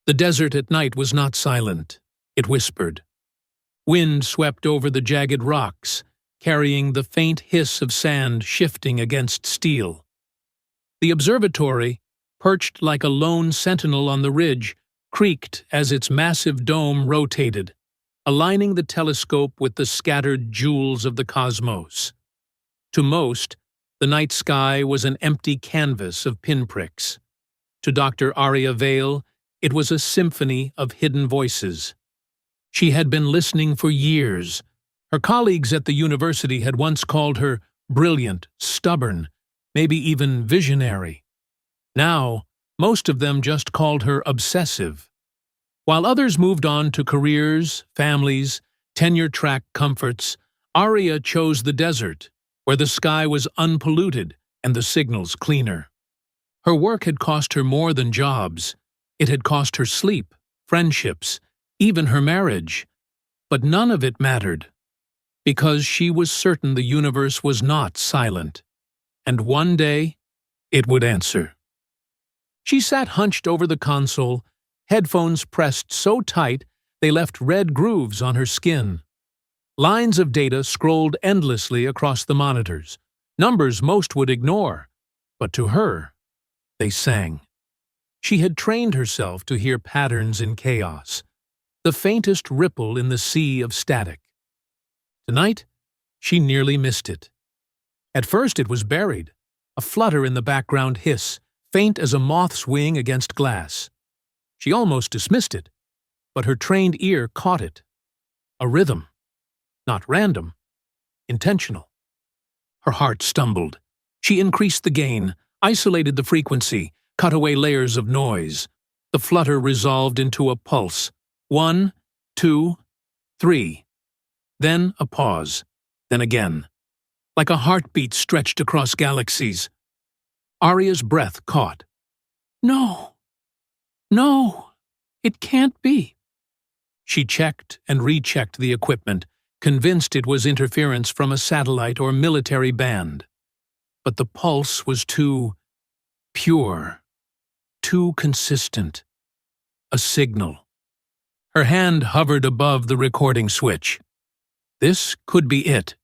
The desert at night was not silent. It whispered. Wind swept over the jagged rocks, carrying the faint hiss of sand shifting against steel. The observatory, perched like a lone sentinel on the ridge, creaked as its massive dome rotated, aligning the telescope with the scattered jewels of the cosmos. To most, the night sky was an empty canvas of pinpricks. To Dr. Aria Vale, it was a symphony of hidden voices. She had been listening for years. Her colleagues at the university had once called her brilliant, stubborn, maybe even visionary. Now, most of them just called her obsessive. While others moved on to careers, families, tenure-track comforts, Aria chose the desert, where the sky was unpolluted and the signals cleaner. Her work had cost her more than jobs. It had cost her sleep, friendships, even her marriage. But none of it mattered, because she was certain the universe was not silent, and one day it would answer. She sat hunched over the console, headphones pressed so tight they left red grooves on her skin. Lines of data scrolled endlessly across the monitors, numbers most would ignore, but to her, they sang. She had trained herself to hear patterns in chaos, the faintest ripple in the sea of static. Tonight, she nearly missed it. At first it was buried, a flutter in the background hiss, faint as a moth's wing against glass. She almost dismissed it, but her trained ear caught it. A rhythm. Not random. Intentional. Her heart stumbled. She increased the gain, isolated the frequency, cut away layers of noise. The flutter resolved into a pulse. 1, 2, 3. Then a pause. Then again. Like a heartbeat stretched across galaxies. Aria's breath caught. No. No. It can't be. She checked and rechecked the equipment, convinced it was interference from a satellite or military band. But the pulse was too pure, too consistent. A signal. Her hand hovered above the recording switch. This could be it.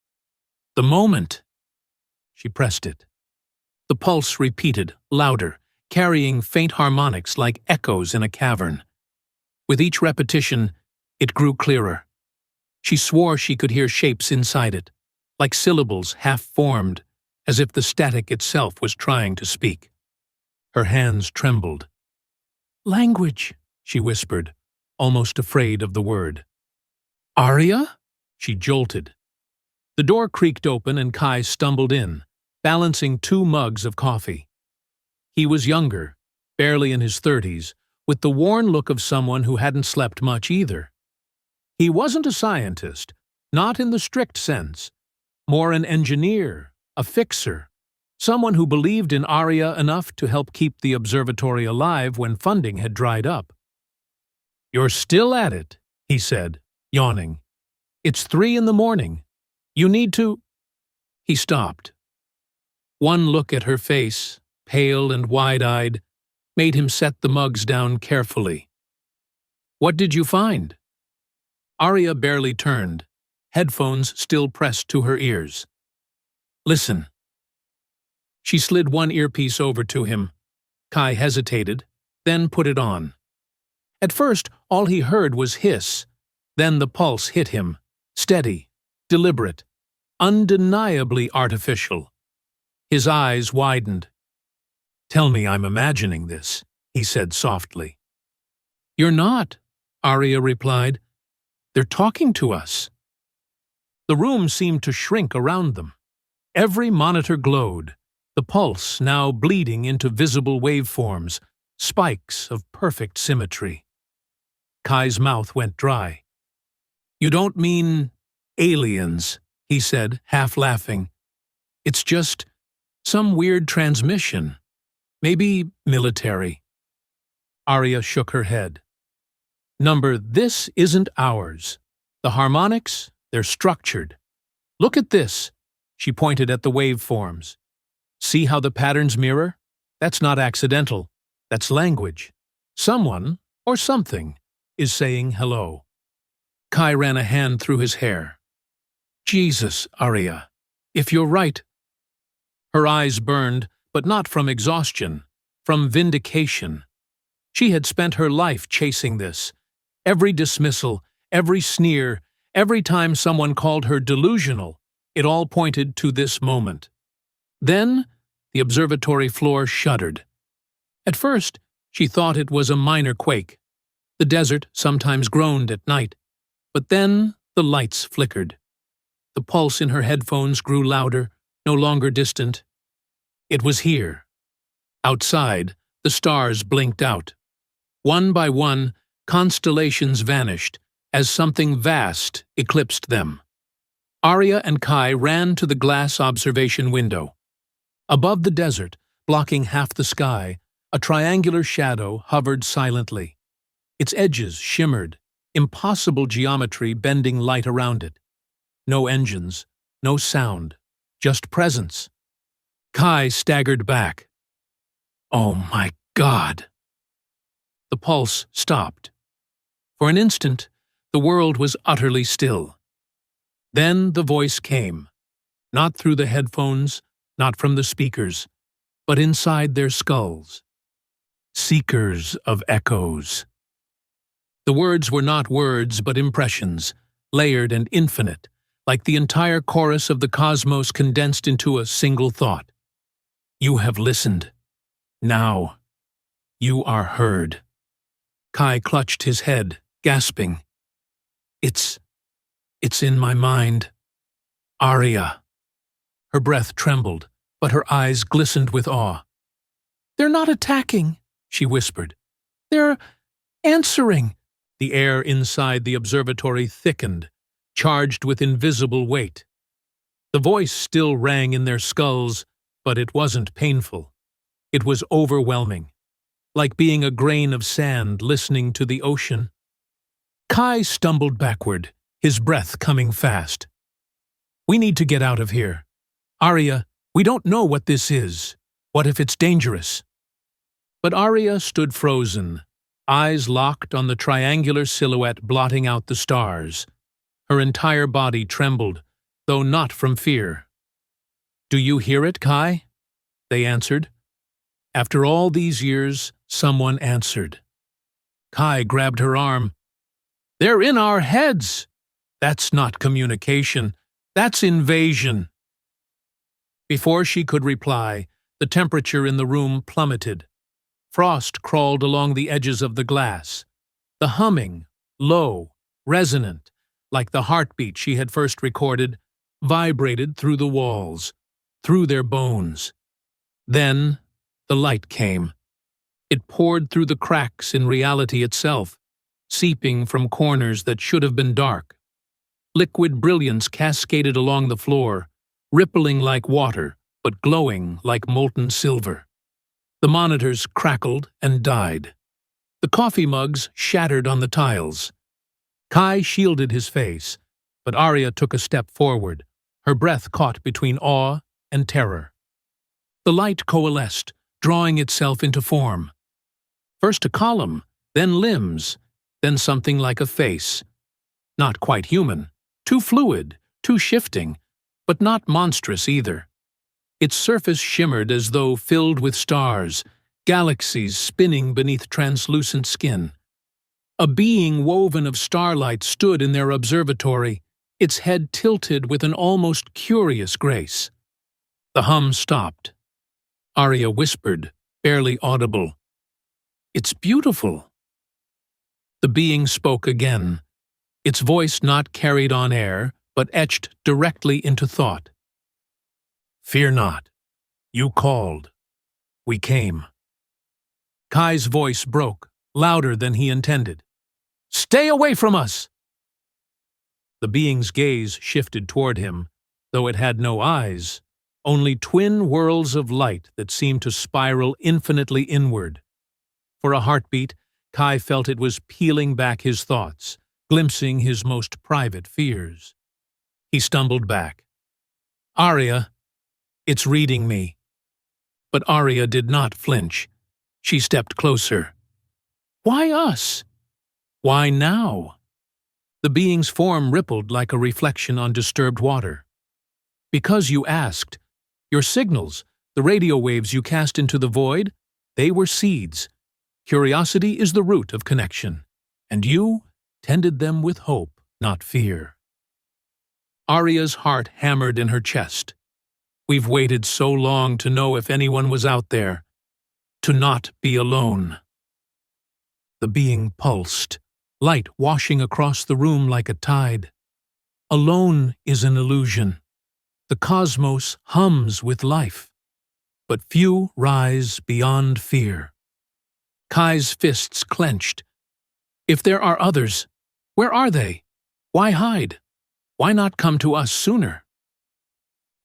The moment. She pressed it. The pulse repeated, louder, carrying faint harmonics like echoes in a cavern. With each repetition, it grew clearer. She swore she could hear shapes inside it, like syllables half-formed, as if the static itself was trying to speak. Her hands trembled. "Language," she whispered, almost afraid of the word. "Aria?" She jolted. The door creaked open and Kai stumbled in, balancing 2 mugs of coffee. He was younger, barely in his 30s, with the worn look of someone who hadn't slept much either. He wasn't a scientist, not in the strict sense, more an engineer, a fixer, someone who believed in Aria enough to help keep the observatory alive when funding had dried up. "You're still at it," he said, yawning. "It's 3 a.m. You need to—" He stopped. One look at her face, pale and wide-eyed, made him set the mugs down carefully. "What did you find?" Aria barely turned, headphones still pressed to her ears. "Listen." She slid one earpiece over to him. Kai hesitated, then put it on. At first, all he heard was hiss. Then the pulse hit him, steady, deliberate, undeniably artificial. His eyes widened. "Tell me I'm imagining this," he said softly. "You're not," Aria replied. "They're talking to us." The room seemed to shrink around them. Every monitor glowed, the pulse now bleeding into visible waveforms, spikes of perfect symmetry. Kai's mouth went dry. "You don't mean aliens," he said, half laughing. "It's just some weird transmission. Maybe military." Aria shook her head. "Number, this isn't ours. The harmonics, they're structured. Look at this." She pointed at the waveforms. "See how the patterns mirror? That's not accidental. That's language. Someone, or something, is saying hello. Kai ran a hand through his hair. Jesus, Arya, if you're right. Her eyes burned, but not from exhaustion, from vindication. She had spent her life chasing this. Every dismissal, every sneer, every time someone called her delusional, it all pointed to this moment. Then, the observatory floor shuddered. At first, she thought it was a minor quake. The desert sometimes groaned at night. But then the lights flickered. The pulse in her headphones grew louder, no longer distant. It was here. Outside, the stars blinked out. One by one, constellations vanished, as something vast eclipsed them. Arya and Kai ran to the glass observation window. Above the desert, blocking half the sky, a triangular shadow hovered silently. Its edges shimmered, impossible geometry bending light around it. No engines, no sound, just presence. Kai staggered back. Oh my God! The pulse stopped. For an instant, the world was utterly still. Then the voice came, not through the headphones, not from the speakers, but inside their skulls. Seekers of echoes. The words were not words but impressions, layered and infinite, like the entire chorus of the cosmos condensed into a single thought. You have listened. Now, you are heard. Kai clutched his head, gasping. It's in my mind. Arya. Her breath trembled, but her eyes glistened with awe. They're not attacking, she whispered. They're answering. The air inside the observatory thickened, charged with invisible weight. The voice still rang in their skulls, but it wasn't painful. It was overwhelming, like being a grain of sand listening to the ocean. Kai stumbled backward, his breath coming fast. We need to get out of here. Arya, we don't know what this is. What if it's dangerous? But Arya stood frozen, eyes locked on the triangular silhouette blotting out the stars. Her entire body trembled, though not from fear. Do you hear it, Kai? They answered. After all these years, someone answered. Kai grabbed her arm. They're in our heads! That's not communication. That's invasion. Before she could reply, the temperature in the room plummeted. Frost crawled along the edges of the glass. The humming, low, resonant, like the heartbeat she had first recorded, vibrated through the walls, through their bones. Then the light came. It poured through the cracks in reality itself, seeping from corners that should have been dark. Liquid brilliance cascaded along the floor, rippling like water, but glowing like molten silver. The monitors crackled and died. The coffee mugs shattered on the tiles. Kai shielded his face, but Arya took a step forward, her breath caught between awe and terror. The light coalesced, drawing itself into form. First a column, then limbs, then something like a face. Not quite human, too fluid, too shifting, but not monstrous either. Its surface shimmered as though filled with stars, galaxies spinning beneath translucent skin. A being woven of starlight stood in their observatory, its head tilted with an almost curious grace. The hum stopped. Arya whispered, barely audible. It's beautiful. The being spoke again, its voice not carried on air, but etched directly into thought. Fear not. You called. We came. Kai's voice broke, louder than he intended. Stay away from us! The being's gaze shifted toward him, though it had no eyes, only twin whirls of light that seemed to spiral infinitely inward. For a heartbeat, Kai felt it was peeling back his thoughts, glimpsing his most private fears. He stumbled back. Arya, it's reading me. But Arya did not flinch. She stepped closer. Why us? Why now? The being's form rippled like a reflection on disturbed water. Because you asked. Your signals, the radio waves you cast into the void, they were seeds. Curiosity is the root of connection, and you tended them with hope, not fear. Arya's heart hammered in her chest. We've waited so long to know if anyone was out there, to not be alone. The being pulsed, light washing across the room like a tide. Alone is an illusion. The cosmos hums with life, but few rise beyond fear. Kai's fists clenched. If there are others, where are they? Why hide? Why not come to us sooner?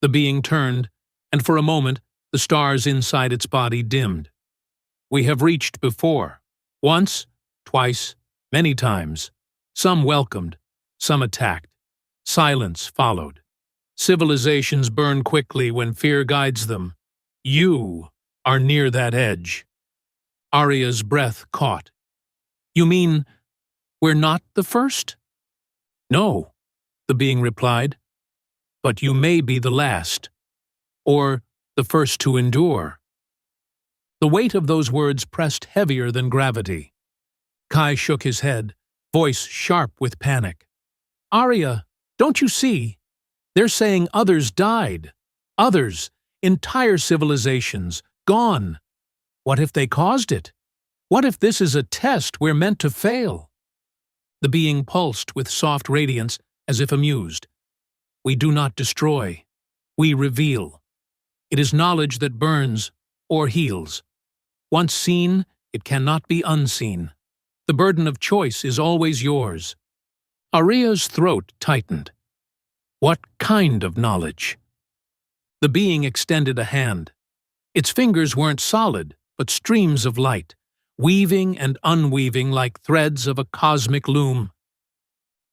The being turned, and for a moment the stars inside its body dimmed. We have reached before. Once, twice, many times. Some welcomed, some attacked. Silence followed. Civilizations burn quickly when fear guides them. You are near that edge. Arya's breath caught. You mean we're not the first? No, the being replied. But you may be the last, or the first to endure. The weight of those words pressed heavier than gravity. Kai shook his head, voice sharp with panic. Arya, don't you see? They're saying others died. Others, entire civilizations, gone. What if they caused it? What if this is a test we're meant to fail? The being pulsed with soft radiance, as if amused. We do not destroy. We reveal. It is knowledge that burns or heals. Once seen, it cannot be unseen. The burden of choice is always yours. Arya's throat tightened. What kind of knowledge? The being extended a hand. Its fingers weren't solid, but streams of light, weaving and unweaving like threads of a cosmic loom.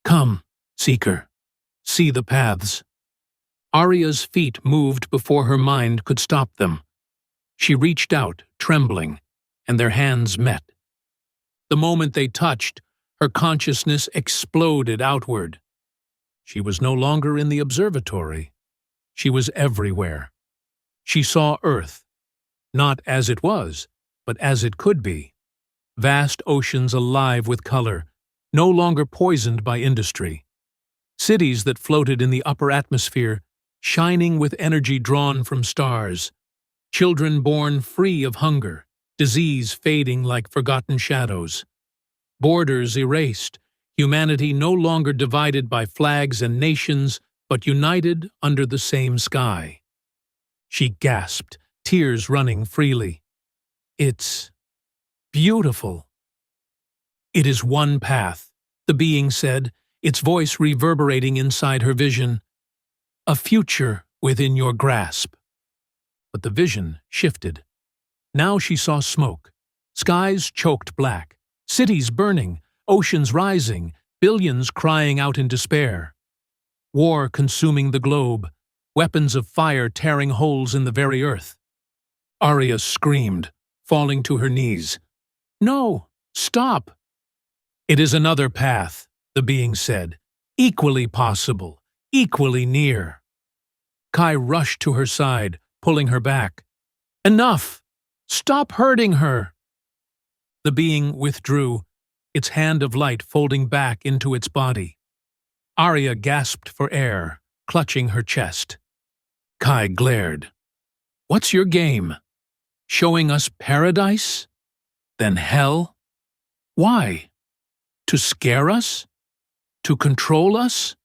Come, Seeker, see the paths. Arya's feet moved before her mind could stop them. She reached out, trembling, and their hands met. The moment they touched, her consciousness exploded outward. She was no longer in the observatory. She was everywhere. She saw Earth, not as it was, but as it could be. Vast oceans alive with color, no longer poisoned by industry. Cities that floated in the upper atmosphere, shining with energy drawn from stars. Children born free of hunger, disease fading like forgotten shadows. Borders erased, humanity no longer divided by flags and nations, but united under the same sky. She gasped, tears running freely. It's beautiful. It is one path, the being said, its voice reverberating inside her vision. A future within your grasp. But the vision shifted. Now she saw smoke, skies choked black, cities burning, oceans rising, billions crying out in despair. War consuming the globe, weapons of fire tearing holes in the very earth. Arya screamed, falling to her knees. No, stop! It is another path, the being said, equally possible, equally near. Kai rushed to her side, pulling her back. Enough! Stop hurting her! The being withdrew, its hand of light folding back into its body. Arya gasped for air, clutching her chest. Kai glared. What's your game? Showing us paradise? Then hell? Why? To scare us? To control us?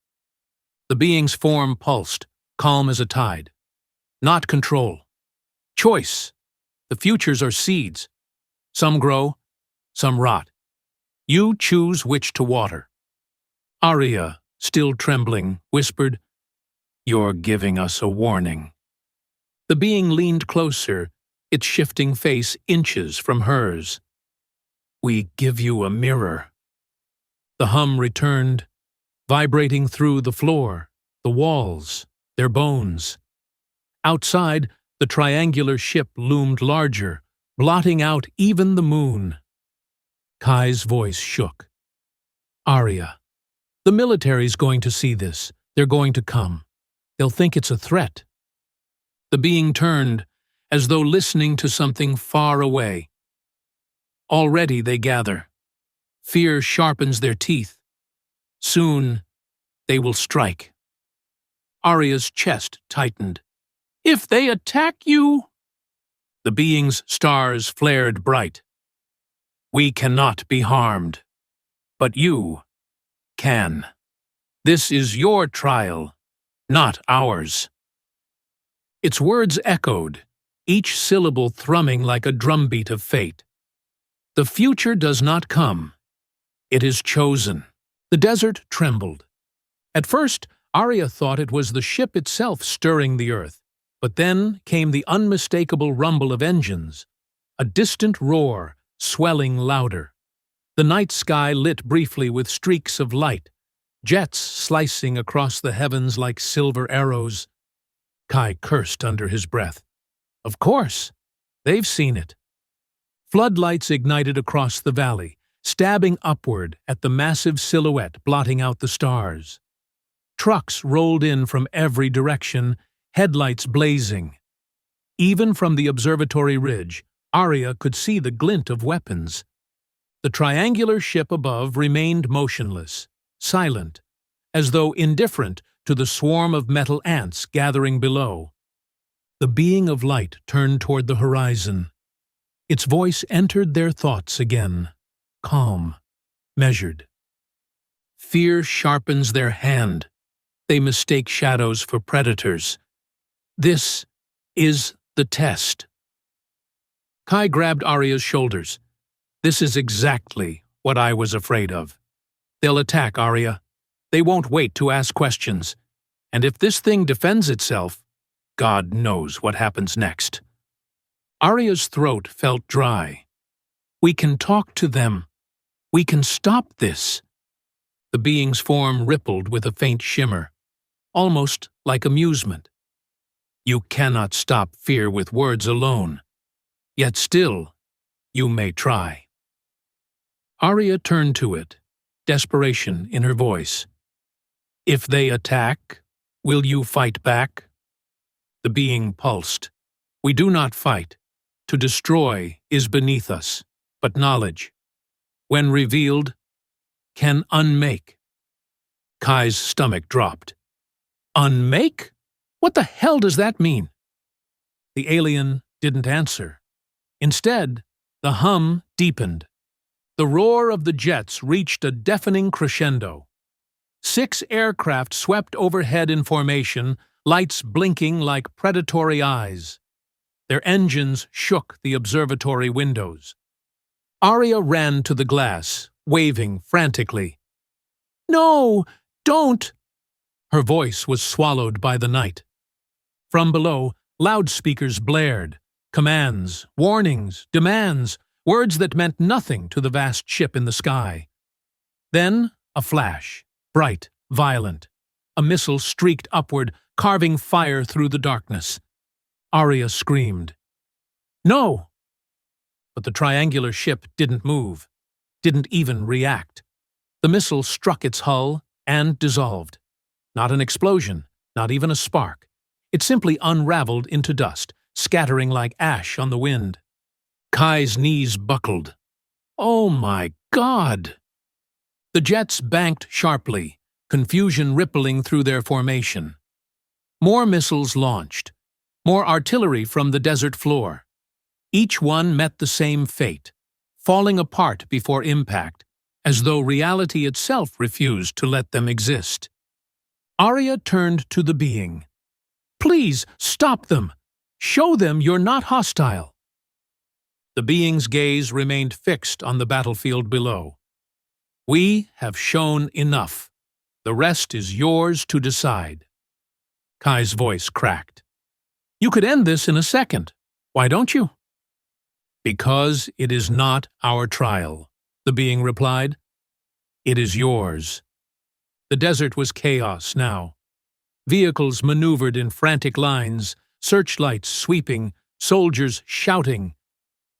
The being's form pulsed, calm as a tide. Not control. Choice. The futures are seeds. Some grow, some rot. You choose which to water. Arya, still trembling, whispered, You're giving us a warning. The being leaned closer, its shifting face inches from hers. We give you a mirror. The hum returned, vibrating through the floor, the walls, their bones. Outside, the triangular ship loomed larger, blotting out even the moon. Kai's voice shook. Arya, the military's going to see this. They're going to come. They'll think it's a threat. The being turned, as though listening to something far away. Already they gather. Fear sharpens their teeth. Soon, they will strike. Arya's chest tightened. If they attack you... The being's stars flared bright. We cannot be harmed, but you can. This is your trial, not ours. Its words echoed, each syllable thrumming like a drumbeat of fate. The future does not come. It is chosen. The desert trembled. At first, Arya thought it was the ship itself stirring the earth, but then came the unmistakable rumble of engines, a distant roar, swelling louder. The night sky lit briefly with streaks of light, jets slicing across the heavens like silver arrows. Kai cursed under his breath. Of course, they've seen it. Floodlights ignited across the valley, stabbing upward at the massive silhouette blotting out the stars. Trucks rolled in from every direction, headlights blazing. Even from the observatory ridge, Arya could see the glint of weapons. The triangular ship above remained motionless, silent, as though indifferent to the swarm of metal ants gathering below. The being of light turned toward the horizon. Its voice entered their thoughts again, calm, measured. Fear sharpens their hand. They mistake shadows for predators. This is the test. Kai grabbed Arya's shoulders. This is exactly what I was afraid of. They'll attack, Arya. They won't wait to ask questions. And if this thing defends itself, God knows what happens next. Arya's throat felt dry. We can talk to them. We can stop this. The being's form rippled with a faint shimmer, almost like amusement. You cannot stop fear with words alone. Yet still, you may try. Arya turned to it, desperation in her voice. If they attack, will you fight back? The being pulsed. We do not fight. To destroy is beneath us, but knowledge, when revealed, can unmake. Kai's stomach dropped. Unmake? What the hell does that mean? The alien didn't answer. Instead, the hum deepened. The roar of the jets reached a deafening crescendo. 6 aircraft swept overhead in formation, lights blinking like predatory eyes. Their engines shook the observatory windows. Arya ran to the glass, waving frantically. No, don't! Her voice was swallowed by the night. From below, loudspeakers blared, commands, warnings, demands, words that meant nothing to the vast ship in the sky. Then, a flash, bright, violent. A missile streaked upward, carving fire through the darkness. Arya screamed. No! But the triangular ship didn't move, didn't even react. The missile struck its hull and dissolved. Not an explosion, not even a spark. It simply unraveled into dust, scattering like ash on the wind. Kai's knees buckled. Oh my God! The jets banked sharply, confusion rippling through their formation. More missiles launched, more artillery from the desert floor. Each one met the same fate, falling apart before impact, as though reality itself refused to let them exist. Arya turned to the being. Please, stop them! Show them you're not hostile! The being's gaze remained fixed on the battlefield below. We have shown enough. The rest is yours to decide. Kai's voice cracked. You could end this in a second. Why don't you? Because it is not our trial, the being replied. It is yours. The desert was chaos now. Vehicles maneuvered in frantic lines, searchlights sweeping, soldiers shouting.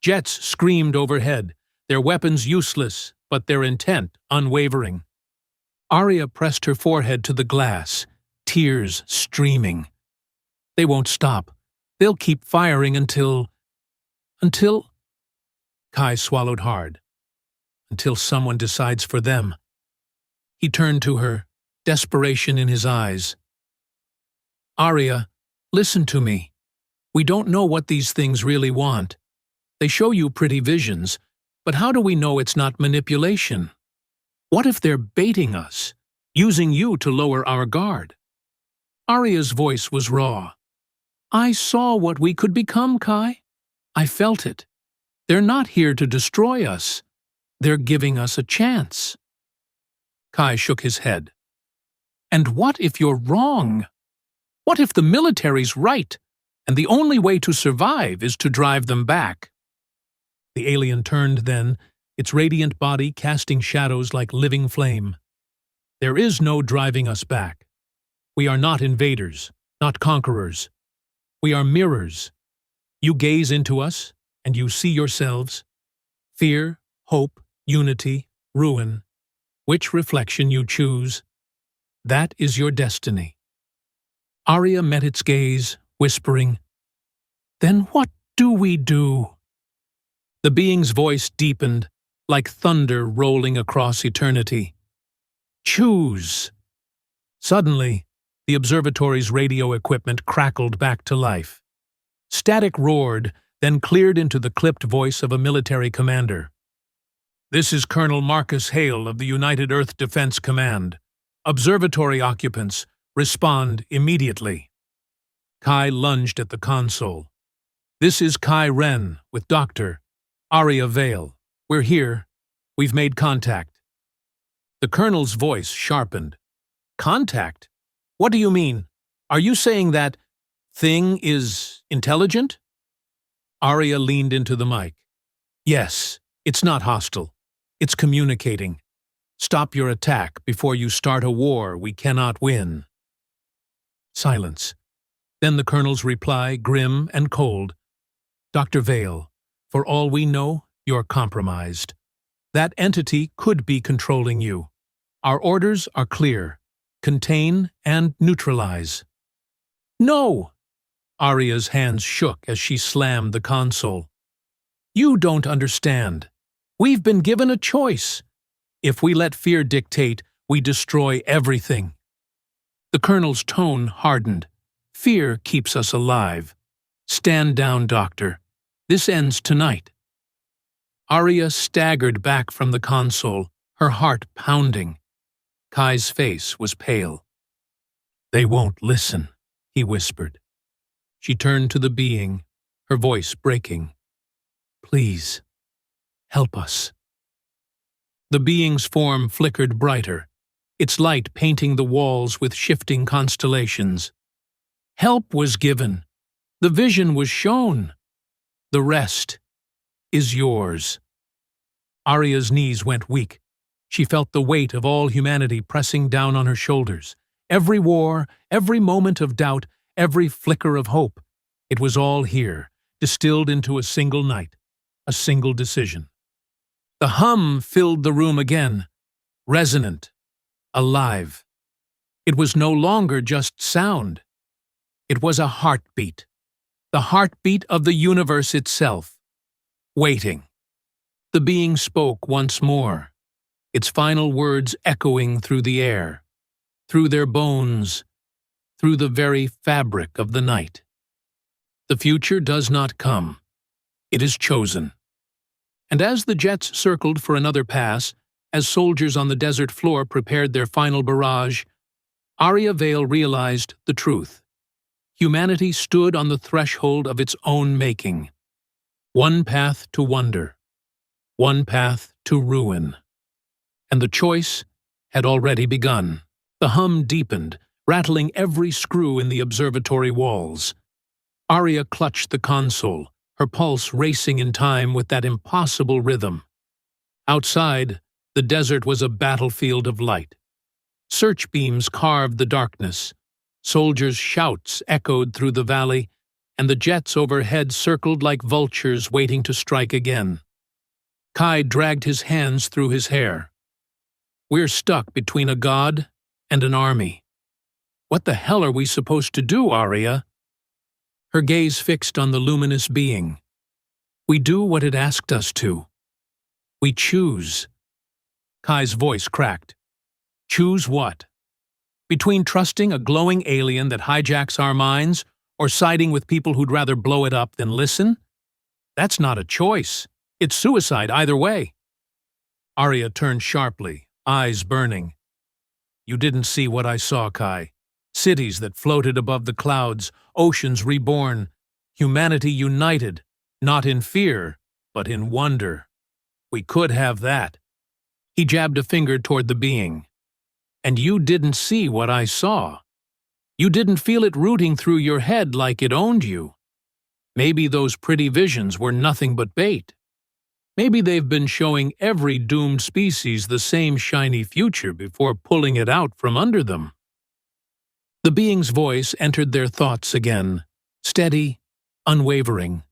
Jets screamed overhead, their weapons useless, but their intent unwavering. Arya pressed her forehead to the glass, tears streaming. They won't stop. They'll keep firing until... Kai swallowed hard. Until someone decides for them. He turned to her, desperation in his eyes. Arya, listen to me. We don't know what these things really want. They show you pretty visions, but how do we know it's not manipulation? What if they're baiting us, using you to lower our guard? Arya's voice was raw. I saw what we could become, Kai. I felt it. They're not here to destroy us. They're giving us a chance. Kai shook his head. And what if you're wrong? What if the military's right, and the only way to survive is to drive them back? The alien turned then, its radiant body casting shadows like living flame. There is no driving us back. We are not invaders, not conquerors. We are mirrors. You gaze into us, and you see yourselves. Fear, hope, unity, ruin. Which reflection you choose, that is your destiny. Arya met its gaze, whispering, Then what do we do? The being's voice deepened, like thunder rolling across eternity. Choose. Suddenly, the observatory's radio equipment crackled back to life. Static roared, then cleared into the clipped voice of a military commander. This is Colonel Marcus Hale of the United Earth Defense Command. Observatory occupants, respond immediately. Kai lunged at the console. This is Kai Ren with Dr. Arya Vale. We're here. We've made contact. The colonel's voice sharpened. Contact? What do you mean? Are you saying that thing is intelligent? Arya leaned into the mic. Yes, it's not hostile. It's communicating. Stop your attack before you start a war we cannot win. Silence. Then the colonel's reply, grim and cold. Dr. Vale, for all we know, you're compromised. That entity could be controlling you. Our orders are clear. Contain and neutralize. No! Arya's hands shook as she slammed the console. You don't understand. We've been given a choice. If we let fear dictate, we destroy everything. The colonel's tone hardened. Fear keeps us alive. Stand down, Doctor. This ends tonight. Arya staggered back from the console, her heart pounding. Kai's face was pale. They won't listen, he whispered. She turned to the being, her voice breaking. Please, help us. The being's form flickered brighter, its light painting the walls with shifting constellations. Help was given. The vision was shown. The rest is yours. Arya's knees went weak. She felt the weight of all humanity pressing down on her shoulders. Every war, every moment of doubt, every flicker of hope. It was all here, distilled into a single night, a single decision. The hum filled the room again, resonant, alive. It was no longer just sound. It was a heartbeat, the heartbeat of the universe itself, waiting. The being spoke once more, its final words echoing through the air, through their bones, through the very fabric of the night. The future does not come. It is chosen. And as the jets circled for another pass, as soldiers on the desert floor prepared their final barrage, Arya Vale realized the truth. Humanity stood on the threshold of its own making. One path to wonder. One path to ruin. And the choice had already begun. The hum deepened, rattling every screw in the observatory walls. Arya clutched the console, her pulse racing in time with that impossible rhythm. Outside, the desert was a battlefield of light. Search beams carved the darkness. Soldiers' shouts echoed through the valley, and the jets overhead circled like vultures waiting to strike again. Kai dragged his hands through his hair. We're stuck between a god and an army. What the hell are we supposed to do, Arya? Her gaze fixed on the luminous being. We do what it asked us to. We choose. Kai's voice cracked. Choose what? Between trusting a glowing alien that hijacks our minds or siding with people who'd rather blow it up than listen? That's not a choice. It's suicide either way. Arya turned sharply, eyes burning. You didn't see what I saw, Kai. Cities that floated above the clouds, oceans reborn, humanity united, not in fear, but in wonder. We could have that. He jabbed a finger toward the being. And you didn't see what I saw. You didn't feel it rooting through your head like it owned you. Maybe those pretty visions were nothing but bait. Maybe they've been showing every doomed species the same shiny future before pulling it out from under them. The being's voice entered their thoughts again, steady, unwavering.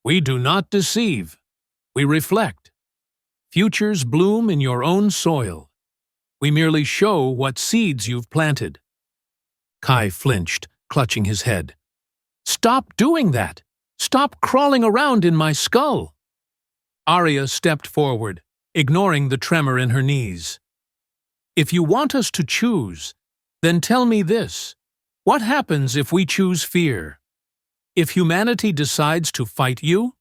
We do not deceive. We reflect. Futures bloom in your own soil. We merely show what seeds you've planted. Kai flinched, clutching his head. Stop doing that! Stop crawling around in my skull! Arya stepped forward, ignoring the tremor in her knees. If you want us to choose, then tell me this. What happens if we choose fear? If humanity decides to fight you?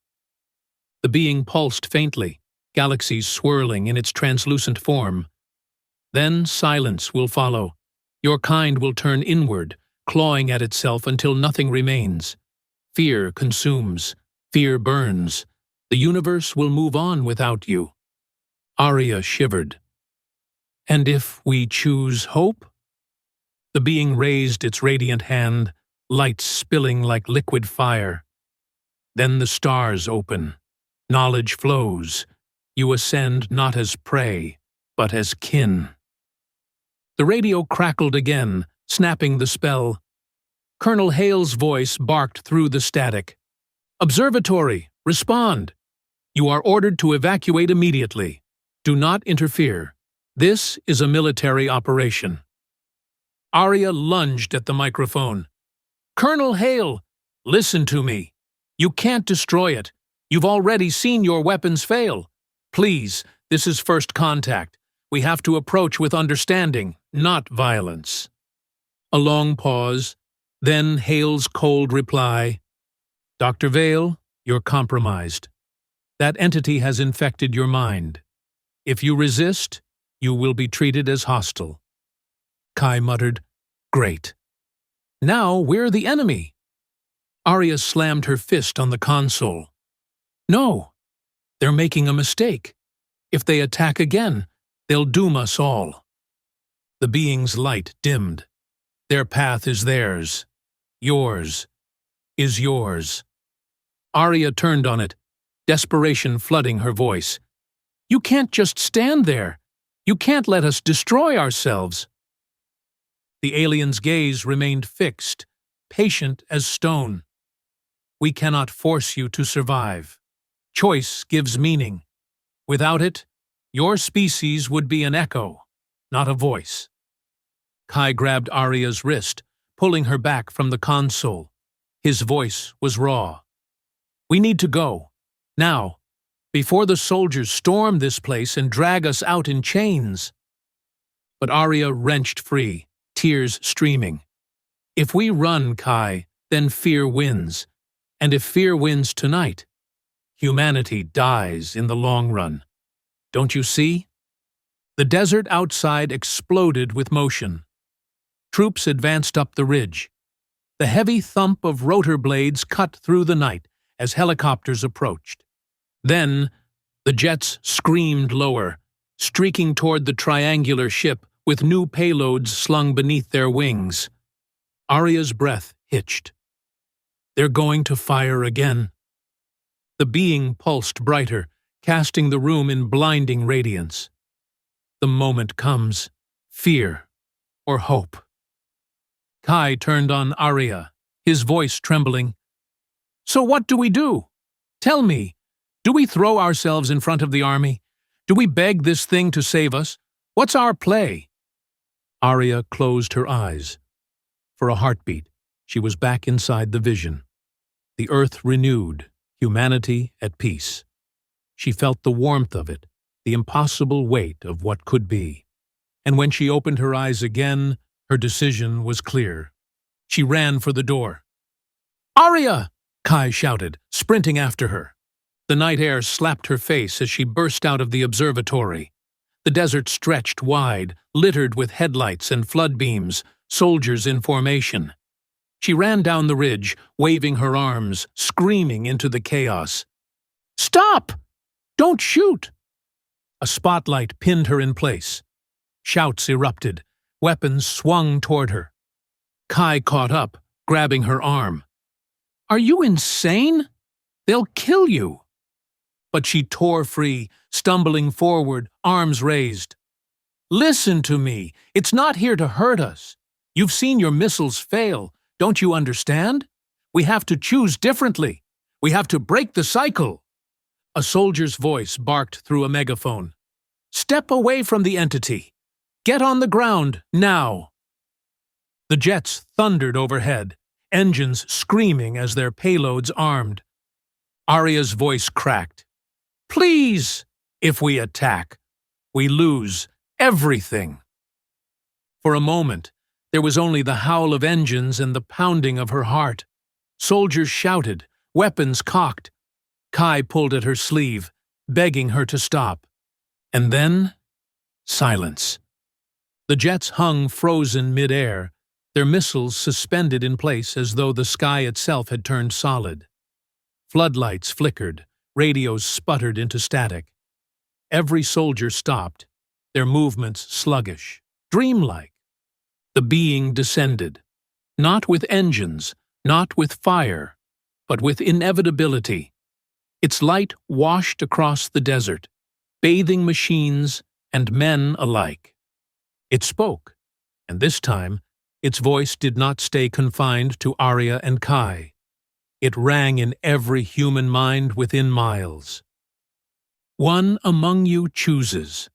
The being pulsed faintly, galaxies swirling in its translucent form. Then silence will follow. Your kind will turn inward, clawing at itself until nothing remains. Fear consumes. Fear burns. The universe will move on without you. Arya shivered. And if we choose hope? The being raised its radiant hand, light spilling like liquid fire. Then the stars open. Knowledge flows. You ascend not as prey, but as kin. The radio crackled again, snapping the spell. Colonel Hale's voice barked through the static. Observatory, respond. You are ordered to evacuate immediately. Do not interfere. This is a military operation. Arya lunged at the microphone. Colonel Hale, listen to me. You can't destroy it. You've already seen your weapons fail. Please, this is first contact. We have to approach with understanding, not violence. A long pause, then Hale's cold reply. Dr. Vale, you're compromised. That entity has infected your mind. If you resist, you will be treated as hostile. Kai muttered, Great. Now we're the enemy. Arya slammed her fist on the console. No, they're making a mistake. If they attack again, they'll doom us all. The being's light dimmed. Their path is theirs. Yours is yours. Arya turned on it, desperation flooding her voice. You can't just stand there. You can't let us destroy ourselves. The alien's gaze remained fixed, patient as stone. We cannot force you to survive. Choice gives meaning. Without it, your species would be an echo, not a voice. Kai grabbed Arya's wrist, pulling her back from the console. His voice was raw. We need to go. Now, before the soldiers storm this place and drag us out in chains. But Arya wrenched free, tears streaming. If we run, Kai, then fear wins. And if fear wins tonight, humanity dies in the long run. Don't you see? The desert outside exploded with motion. Troops advanced up the ridge. The heavy thump of rotor blades cut through the night as helicopters approached. Then, the jets screamed lower, streaking toward the triangular ship with new payloads slung beneath their wings. Arya's breath hitched. They're going to fire again. The being pulsed brighter, casting the room in blinding radiance. The moment comes, fear or hope. Kai turned on Arya, his voice trembling. So what do we do? Tell me, Do we throw ourselves in front of the army? Do we beg this thing to save us? What's our play?" Arya closed her eyes. For a heartbeat, she was back inside the vision. The earth renewed, humanity at peace. She felt the warmth of it, the impossible weight of what could be. And when she opened her eyes again, her decision was clear. She ran for the door. "Arya!" Kai shouted, sprinting after her. The night air slapped her face as she burst out of the observatory. The desert stretched wide, littered with headlights and flood beams, soldiers in formation. She ran down the ridge, waving her arms, screaming into the chaos. "Stop! Don't shoot!" A spotlight pinned her in place. Shouts erupted. Weapons swung toward her. Kai caught up, grabbing her arm. "Are you insane? They'll kill you!" But she tore free, stumbling forward, arms raised. "Listen to me. It's not here to hurt us. You've seen your missiles fail. Don't you understand? We have to choose differently. We have to break the cycle." A soldier's voice barked through a megaphone. "Step away from the entity. Get on the ground, now." The jets thundered overhead, engines screaming as their payloads armed. Arya's voice cracked. "Please! If we attack, we lose everything." For a moment, there was only the howl of engines and the pounding of her heart. Soldiers shouted, weapons cocked. Kai pulled at her sleeve, begging her to stop. And then, silence. The jets hung frozen mid-air, their missiles suspended in place as though the sky itself had turned solid. Floodlights flickered, radios sputtered into static. Every soldier stopped, their movements sluggish, dreamlike. The being descended, not with engines, not with fire, but with inevitability. Its light washed across the desert, bathing machines and men alike. It spoke, and this time, its voice did not stay confined to Arya and Kai. It rang in every human mind within miles. "One among you chooses."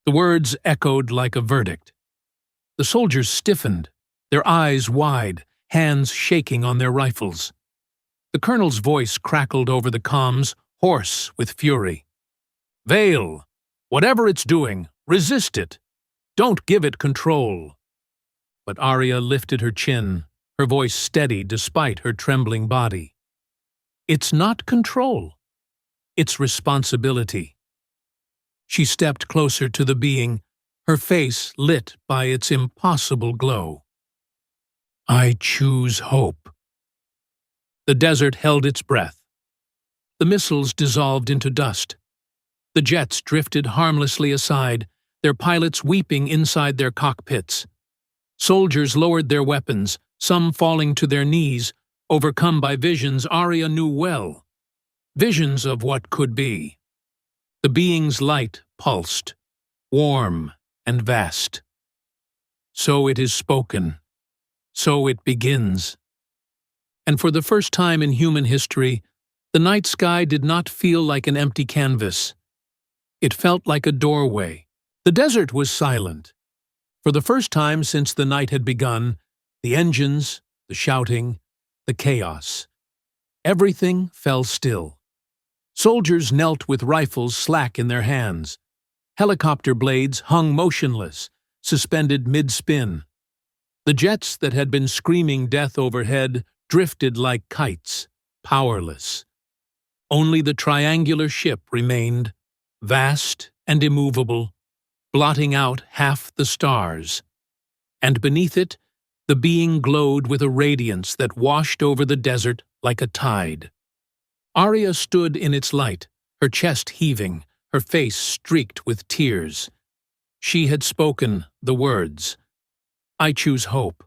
The words echoed like a verdict. The soldiers stiffened, their eyes wide, hands shaking on their rifles. The colonel's voice crackled over the comms, hoarse with fury. "Vale, whatever it's doing, resist it. Don't give it control." But Arya lifted her chin, her voice steady despite her trembling body. "It's not control. It's responsibility." She stepped closer to the being, her face lit by its impossible glow. "I choose hope." The desert held its breath. The missiles dissolved into dust. The jets drifted harmlessly aside, their pilots weeping inside their cockpits. Soldiers lowered their weapons, some falling to their knees, overcome by visions Arya knew well. Visions of what could be. The being's light pulsed, warm and vast. So it is spoken. So it begins. And for the first time in human history, the night sky did not feel like an empty canvas. It felt like a doorway. The desert was silent. For the first time since the night had begun, the engines, the shouting, the chaos. Everything fell still. Soldiers knelt with rifles slack in their hands. Helicopter blades hung motionless, suspended mid-spin. The jets that had been screaming death overhead drifted like kites, powerless. Only the triangular ship remained, vast and immovable, blotting out half the stars. And beneath it, the being glowed with a radiance that washed over the desert like a tide. Arya stood in its light, her chest heaving, her face streaked with tears. She had spoken the words, "I choose hope."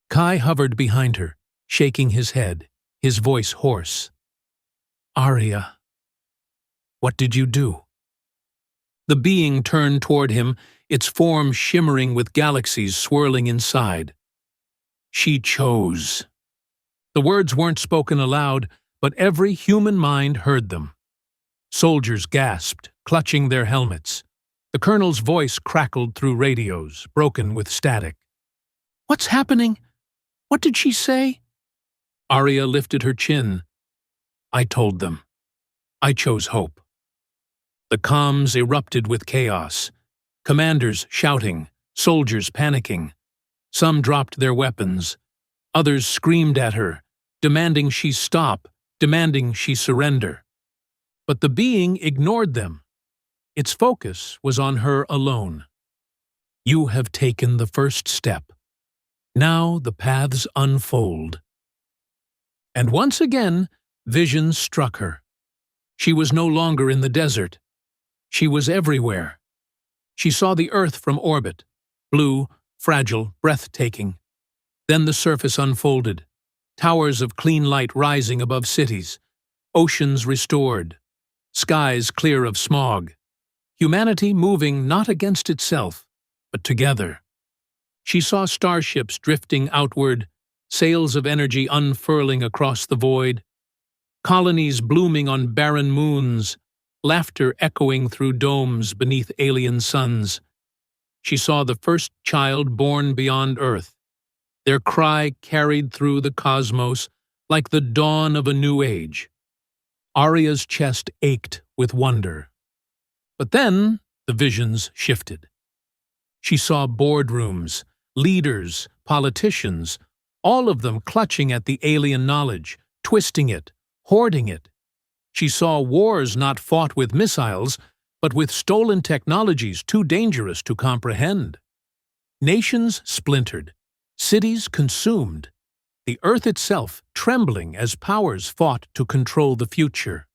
Kai hovered behind her, shaking his head, his voice hoarse. "Arya, what did you do?" The being turned toward him, its form shimmering with galaxies swirling inside. "She chose." The words weren't spoken aloud, but every human mind heard them. Soldiers gasped, clutching their helmets. The colonel's voice crackled through radios, broken with static. "What's happening? What did she say?" Arya lifted her chin. "I told them. I chose hope." The comms erupted with chaos. Commanders shouting, soldiers panicking. Some dropped their weapons. Others screamed at her, demanding she stop, demanding she surrender. But the being ignored them. Its focus was on her alone. "You have taken the first step. Now the paths unfold." And once again, visions struck her. She was no longer in the desert. She was everywhere. She saw the Earth from orbit, blue, fragile, breathtaking. Then the surface unfolded, towers of clean light rising above cities, oceans restored, skies clear of smog, humanity moving not against itself, but together. She saw starships drifting outward, sails of energy unfurling across the void, colonies blooming on barren moons, laughter echoing through domes beneath alien suns. She saw the first child born beyond Earth, their cry carried through the cosmos like the dawn of a new age. Arya's chest ached with wonder. But then the visions shifted. She saw boardrooms, leaders, politicians, all of them clutching at the alien knowledge, twisting it, hoarding it. She saw wars not fought with missiles, but with stolen technologies too dangerous to comprehend. Nations splintered, cities consumed, the Earth itself trembling as powers fought to control the future.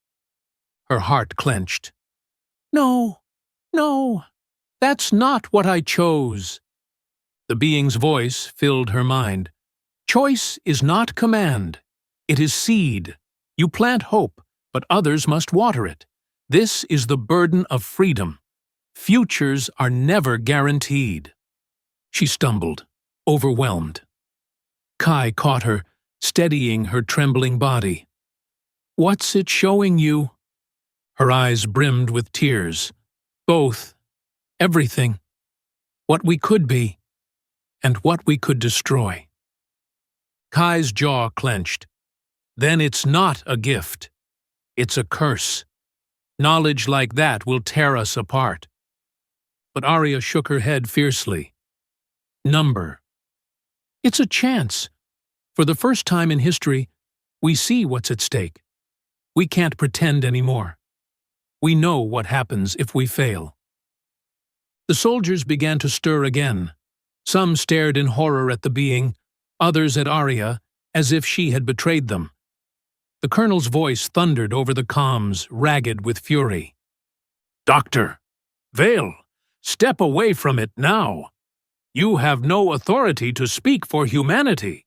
Her heart clenched. "No, no, that's not what I chose." The being's voice filled her mind. "Choice is not command. It is seed. You plant hope, but others must water it. This is the burden of freedom. Futures are never guaranteed." She stumbled, overwhelmed. Kai caught her, steadying her trembling body. "What's it showing you?" Her eyes brimmed with tears. "Both. Everything. What we could be, and what we could destroy." Kai's jaw clenched. "Then it's not a gift. It's a curse. Knowledge like that will tear us apart." But Arya shook her head fiercely. "Number. It's a chance. For the first time in history, we see what's at stake. We can't pretend anymore. We know what happens if we fail." The soldiers began to stir again. Some stared in horror at the being, others at Arya, as if she had betrayed them. The colonel's voice thundered over the comms, ragged with fury. "Doctor, Vale, step away from it now. You have no authority to speak for humanity."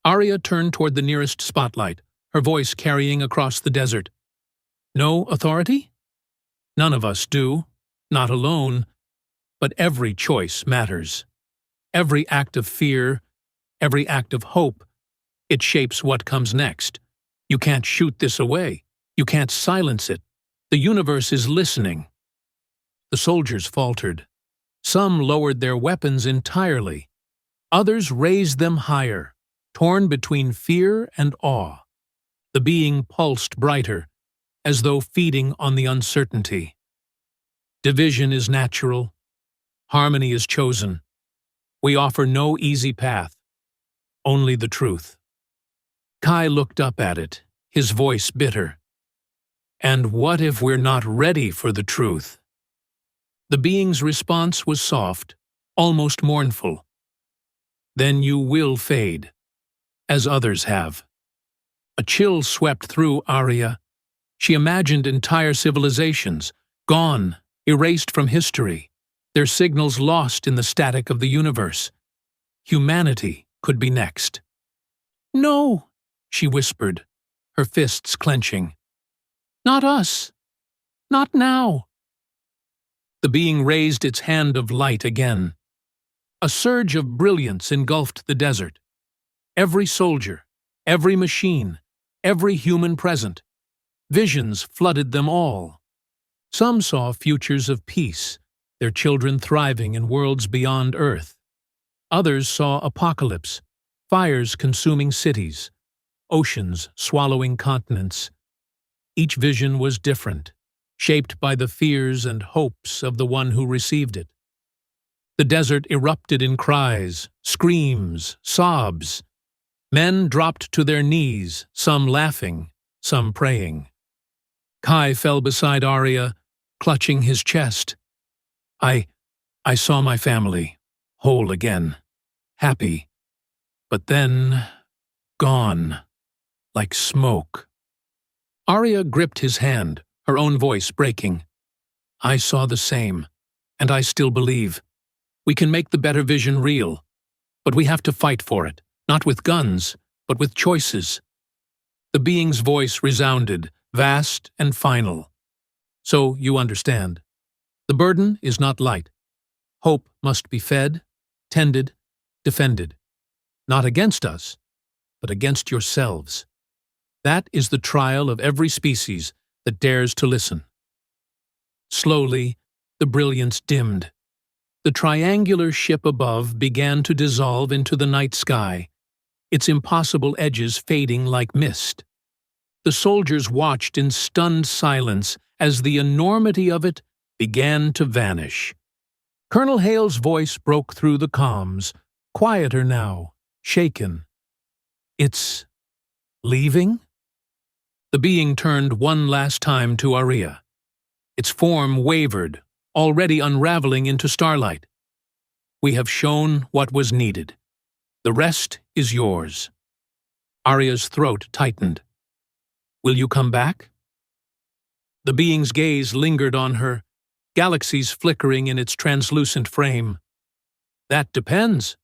Arya turned toward the nearest spotlight, her voice carrying across the desert. "No authority? None of us do, not alone. But every choice matters. Every act of fear, every act of hope, it shapes what comes next. You can't shoot this away. You can't silence it. The universe is listening." The soldiers faltered. Some lowered their weapons entirely. Others raised them higher, torn between fear and awe. The being pulsed brighter, as though feeding on the uncertainty. Division is natural. Harmony is chosen. We offer no easy path, only the truth. Kai looked up at it, his voice bitter. "And what if we're not ready for the truth?" The being's response was soft, almost mournful. "Then you will fade, as others have." A chill swept through Arya. She imagined entire civilizations, gone, erased from history, their signals lost in the static of the universe. Humanity could be next. "No," she whispered, her fists clenching. "Not us. Not now." The being raised its hand of light again. A surge of brilliance engulfed the desert. Every soldier, every machine, every human present. Visions flooded them all. Some saw futures of peace, their children thriving in worlds beyond Earth. Others saw apocalypse, fires consuming cities, oceans swallowing continents. Each vision was different, shaped by the fears and hopes of the one who received it. The desert erupted in cries, screams, sobs. Men dropped to their knees, some laughing, some praying. Kai fell beside Arya, clutching his chest. I saw my family, whole again, happy, but then gone, like smoke. Arya gripped his hand, her own voice breaking. I saw the same, and I still believe. We can make the better vision real, but we have to fight for it, not with guns, but with choices. The being's voice resounded, vast and final. So you understand. The burden is not light. Hope must be fed, tended, defended. Not against us, but against yourselves. That is the trial of every species that dares to listen. Slowly, the brilliance dimmed. The triangular ship above began to dissolve into the night sky, its impossible edges fading like mist. The soldiers watched in stunned silence as the enormity of it began to vanish. Colonel Hale's voice broke through the comms, quieter now, shaken. It's leaving? The being turned one last time to Arya. Its form wavered, already unraveling into starlight. We have shown what was needed. The rest is yours. Arya's throat tightened. Will you come back? The being's gaze lingered on her, galaxies flickering in its translucent frame. That depends.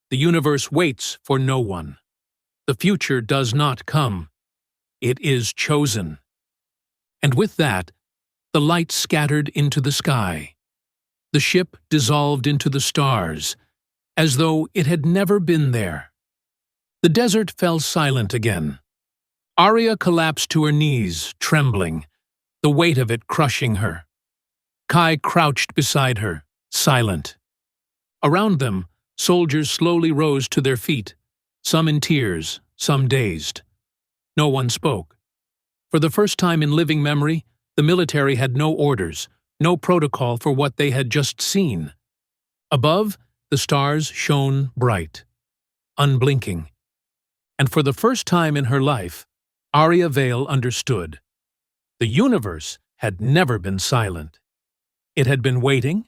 The universe waits for no one. The future does not come. It is chosen. And with that, the light scattered into the sky. The ship dissolved into the stars, as though it had never been there. The desert fell silent again. Arya collapsed to her knees, trembling, the weight of it crushing her. Kai crouched beside her, silent. Around them, soldiers slowly rose to their feet, some in tears, some dazed. No one spoke. For the first time in living memory, the military had no orders, no protocol for what they had just seen. Above, the stars shone bright, unblinking. And for the first time in her life, Arya Vale understood. The universe had never been silent. It had been waiting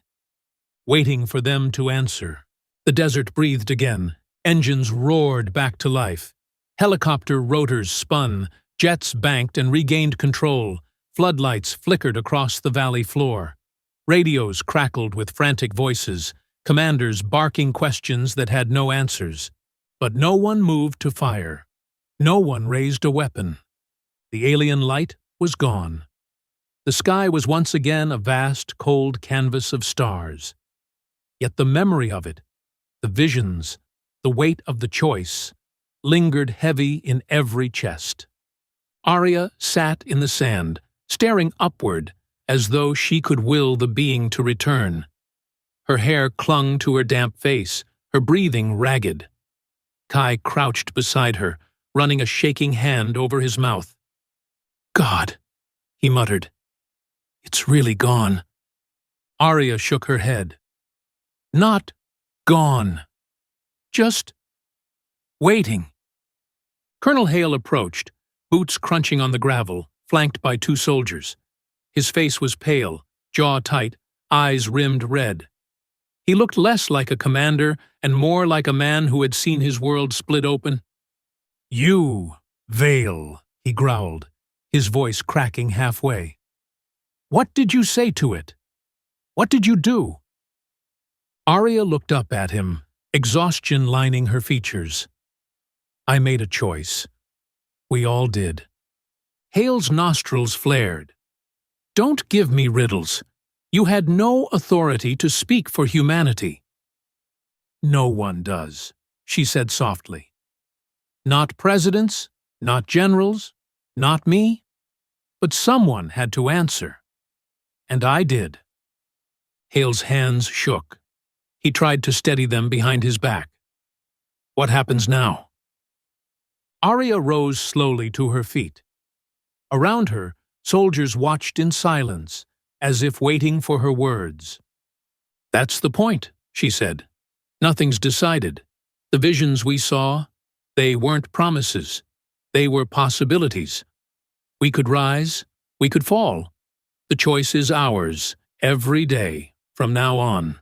for them to answer. The desert breathed again. Engines roared back to life. Helicopter rotors spun, jets banked and regained control. Floodlights flickered across the valley floor. Radios crackled with frantic voices, commanders barking questions that had no answers. But no one moved to fire. No one raised a weapon. The alien light was gone. The sky was once again a vast, cold canvas of stars. Yet the memory of it, the visions, the weight of the choice, lingered heavy in every chest. Arya sat in the sand, staring upward, as though she could will the being to return. Her hair clung to her damp face, her breathing ragged. Kai crouched beside her, running a shaking hand over his mouth. God, he muttered. It's really gone. Arya shook her head. Not gone. Just waiting. Colonel Hale approached, boots crunching on the gravel, flanked by two soldiers. His face was pale, jaw tight, eyes rimmed red. He looked less like a commander and more like a man who had seen his world split open. You, Vale, he growled, his voice cracking halfway. What did you say to it? What did you do? Arya looked up at him, exhaustion lining her features. I made a choice. We all did. Hale's nostrils flared. Don't give me riddles. You had no authority to speak for humanity. No one does, she said softly. Not presidents, Not generals, not me, but someone had to answer. And I did. Hale's hands shook. He tried to steady them behind his back. What happens now? Arya rose slowly to her feet. Around her, soldiers watched in silence, as if waiting for her words. That's the point, she said. Nothing's decided. The visions we saw, they weren't promises. They were possibilities. We could rise, we could fall. The choice is ours, every day, from now on.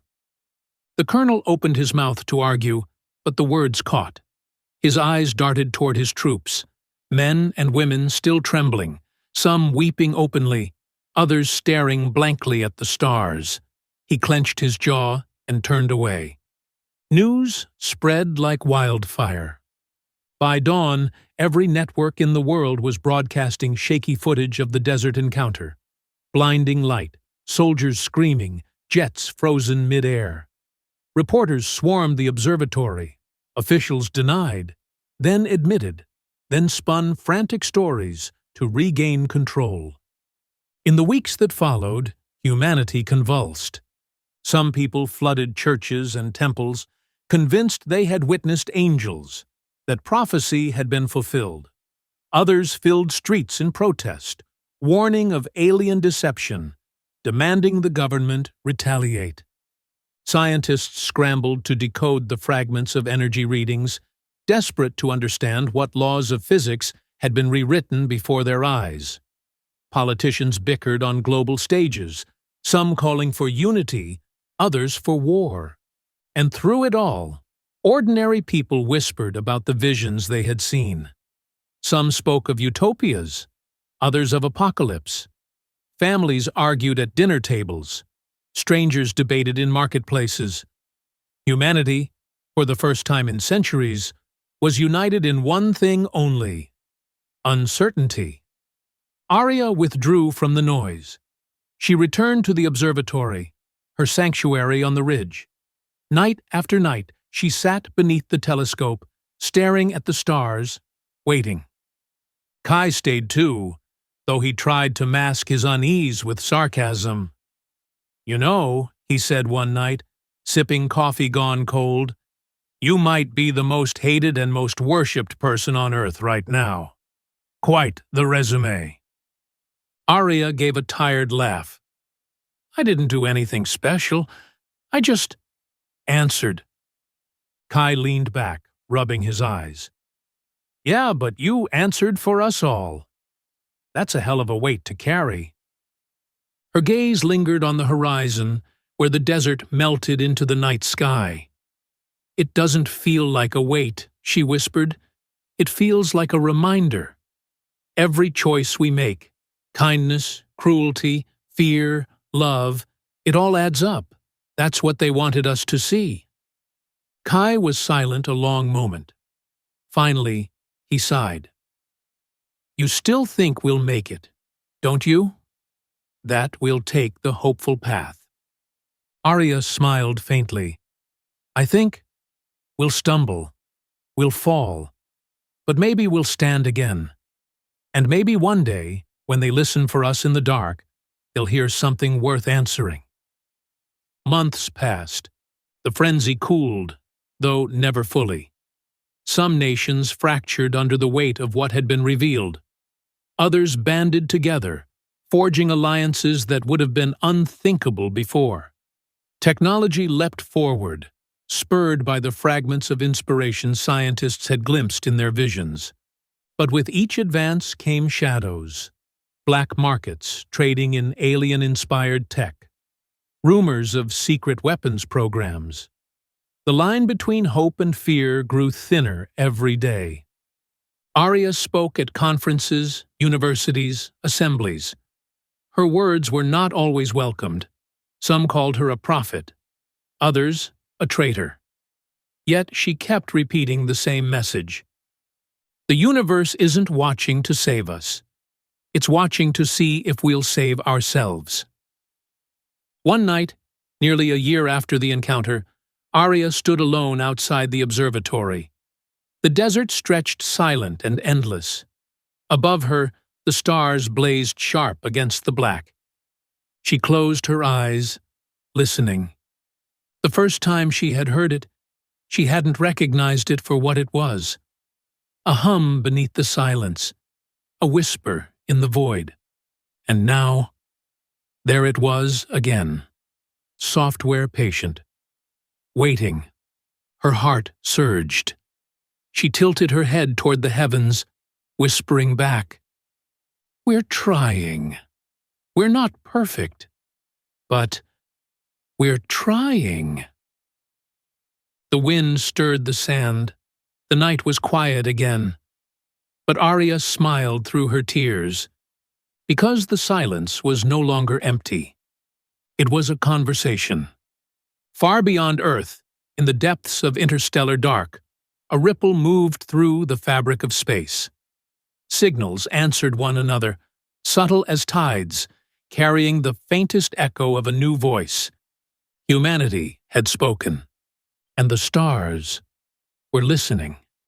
The colonel opened his mouth to argue, but the words caught. His eyes darted toward his troops, men and women still trembling, some weeping openly, others staring blankly at the stars. He clenched his jaw and turned away. News spread like wildfire. By dawn, every network in the world was broadcasting shaky footage of the desert encounter. Blinding light, soldiers screaming, jets frozen mid-air. Reporters swarmed the observatory. Officials denied, then admitted, then spun frantic stories to regain control. In the weeks that followed, humanity convulsed. Some people flooded churches and temples, convinced they had witnessed angels, that prophecy had been fulfilled. Others filled streets in protest, warning of alien deception, demanding the government retaliate. Scientists scrambled to decode the fragments of energy readings, desperate to understand what laws of physics had been rewritten before their eyes. Politicians bickered on global stages, some calling for unity, others for war. And through it all, ordinary people whispered about the visions they had seen. Some spoke of utopias, others of apocalypse. Families argued at dinner tables. Strangers debated in marketplaces. Humanity, for the first time in centuries, was united in one thing only: uncertainty. Arya withdrew from the noise. She returned to the observatory, her sanctuary on the ridge. Night after night, she sat beneath the telescope, staring at the stars, waiting. Kai stayed too, though he tried to mask his unease with sarcasm. "You know," he said one night, sipping coffee gone cold, "you might be the most hated and most worshipped person on Earth right now. Quite the resume." Arya gave a tired laugh. "I didn't do anything special. I just answered." Kai leaned back, rubbing his eyes. "Yeah, but you answered for us all. That's a hell of a weight to carry." Her gaze lingered on the horizon, where the desert melted into the night sky. "It doesn't feel like a weight," she whispered. "It feels like a reminder. Every choice we make, kindness, cruelty, fear, love, it all adds up. That's what they wanted us to see." Kai was silent a long moment. Finally, he sighed. "You still think we'll make it, don't you? That we'll take the hopeful path." Arya smiled faintly. "I think we'll stumble, we'll fall, but maybe we'll stand again. And maybe one day, when they listen for us in the dark, they'll hear something worth answering." Months passed. The frenzy cooled, though never fully. Some nations fractured under the weight of what had been revealed. Others banded together, forging alliances that would have been unthinkable before. Technology leapt forward, spurred by the fragments of inspiration scientists had glimpsed in their visions. But with each advance came shadows. Black markets trading in alien-inspired tech. Rumors of secret weapons programs. The line between hope and fear grew thinner every day. Arya spoke at conferences, universities, assemblies. Her words were not always welcomed. Some called her a prophet, others a traitor. Yet she kept repeating the same message. The universe isn't watching to save us. It's watching to see if we'll save ourselves. One night, nearly a year after the encounter, Arya stood alone outside the observatory. The desert stretched silent and endless, Above her, the stars blazed sharp against the black. She closed her eyes, listening. The first time she had heard it, she hadn't recognized it for what it was. A hum beneath the silence, a whisper in the void. And now, there it was again, software patient, waiting. Her heart surged. She tilted her head toward the heavens, whispering back, "We're trying. We're not perfect, but we're trying." The wind stirred the sand. The night was quiet again. But Arya smiled through her tears, because the silence was no longer empty. It was a conversation. Far beyond Earth, in the depths of interstellar dark, a ripple moved through the fabric of space. Signals answered one another, subtle as tides, carrying the faintest echo of a new voice. Humanity had spoken, and the stars were listening.